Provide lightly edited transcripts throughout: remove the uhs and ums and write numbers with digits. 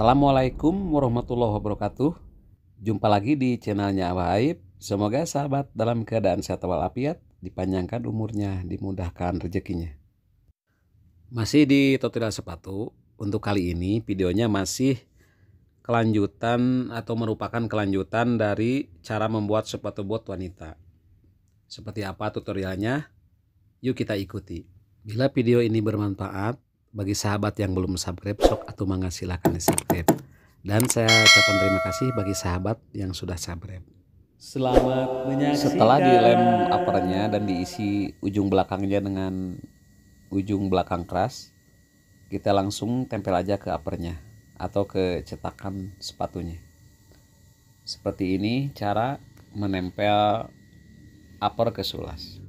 Assalamualaikum warahmatullahi wabarakatuh. Jumpa lagi di channelnya Abah Aib. Semoga sahabat dalam keadaan sehat walafiat, dipanjangkan umurnya, dimudahkan rezekinya. Masih di tutorial sepatu. Untuk kali ini videonya masih kelanjutan atau merupakan kelanjutan dari cara membuat sepatu bot wanita. Seperti apa tutorialnya? Yuk kita ikuti. Bila video ini bermanfaat bagi sahabat yang belum subscribe, sok atau mangga silahkan di subscribe. Dan saya ucapkan terima kasih bagi sahabat yang sudah subscribe. Selamat menyaksikan. Setelah dilem uppernya dan diisi ujung belakangnya dengan ujung belakang keras, kita langsung tempel aja ke uppernya atau ke cetakan sepatunya. Seperti ini cara menempel upper ke sulas.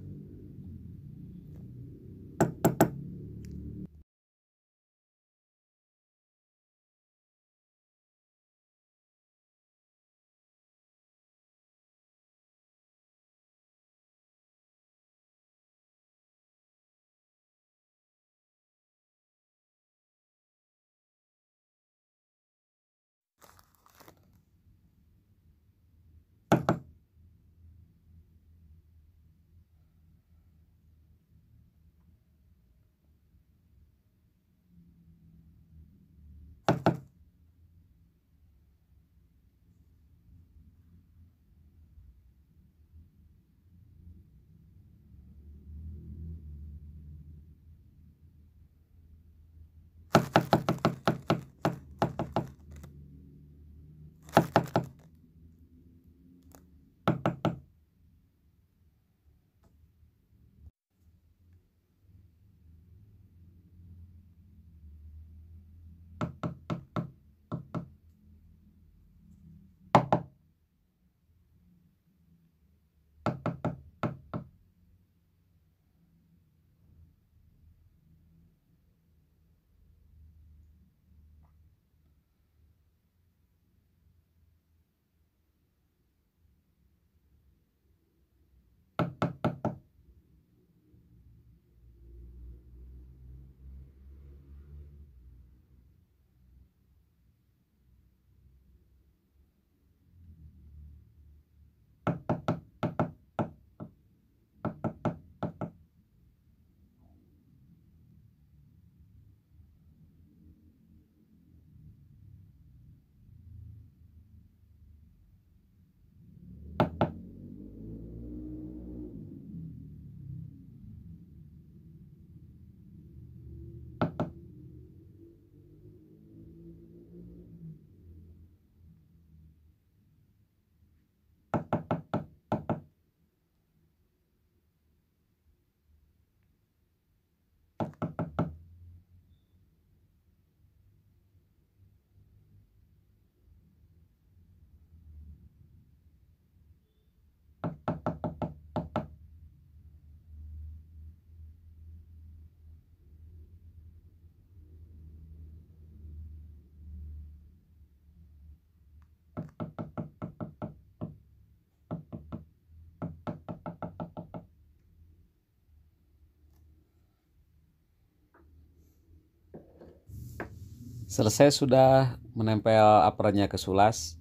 Selesai sudah menempel uppernya ke sulas,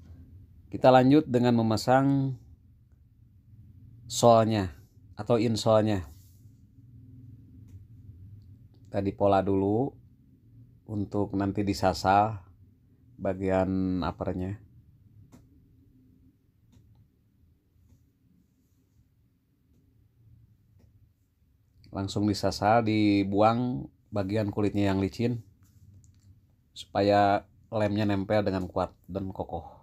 kita lanjut dengan memasang solnya atau insolnya. Tadi pola dulu untuk nanti disasal bagian uppernya. Langsung disasal, dibuang bagian kulitnya yang licin supaya lemnya nempel dengan kuat dan kokoh.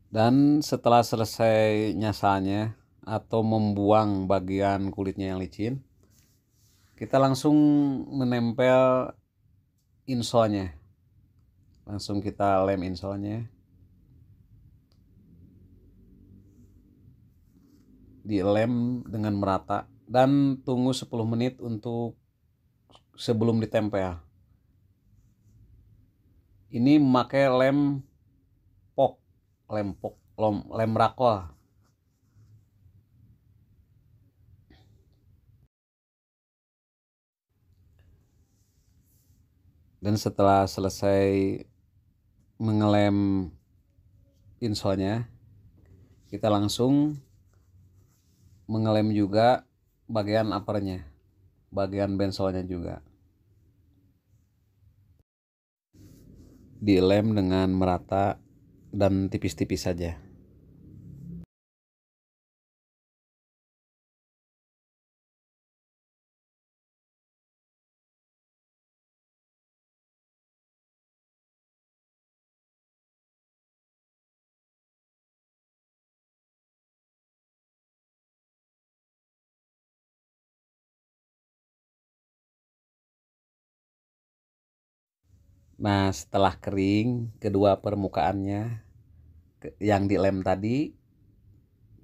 Dan setelah selesai nyasalnya atau membuang bagian kulitnya yang licin, kita langsung menempel insolnya. Langsung kita lem insolnya dilem dengan merata dan tunggu 10 menit untuk sebelum ditempel. Ini memakai lem rakol. Dan setelah selesai mengelem insolnya, kita langsung mengelem juga bagian uppernya, bagian bensolnya juga. Dilem dengan merata dan tipis-tipis saja. Nah, setelah kering kedua permukaannya yang dilem tadi,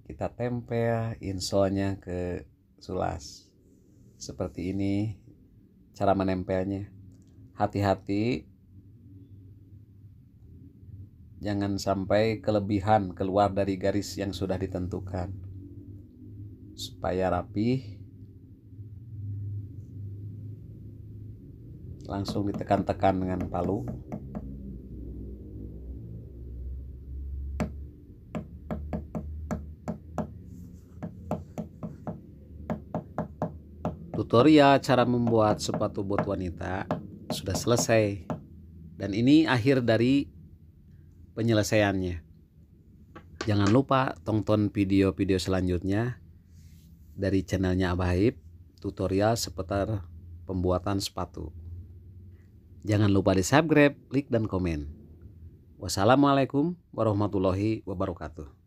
kita tempel insolnya ke sulas. Seperti ini cara menempelnya. Hati-hati jangan sampai kelebihan keluar dari garis yang sudah ditentukan. Supaya rapih, langsung ditekan-tekan dengan palu. Tutorial cara membuat sepatu bot wanita sudah selesai. Dan ini akhir dari penyelesaiannya. Jangan lupa tonton video-video selanjutnya dari channelnya Abah Haib, tutorial seputar pembuatan sepatu. Jangan lupa di subscribe, like, dan komen. Wassalamualaikum warahmatullahi wabarakatuh.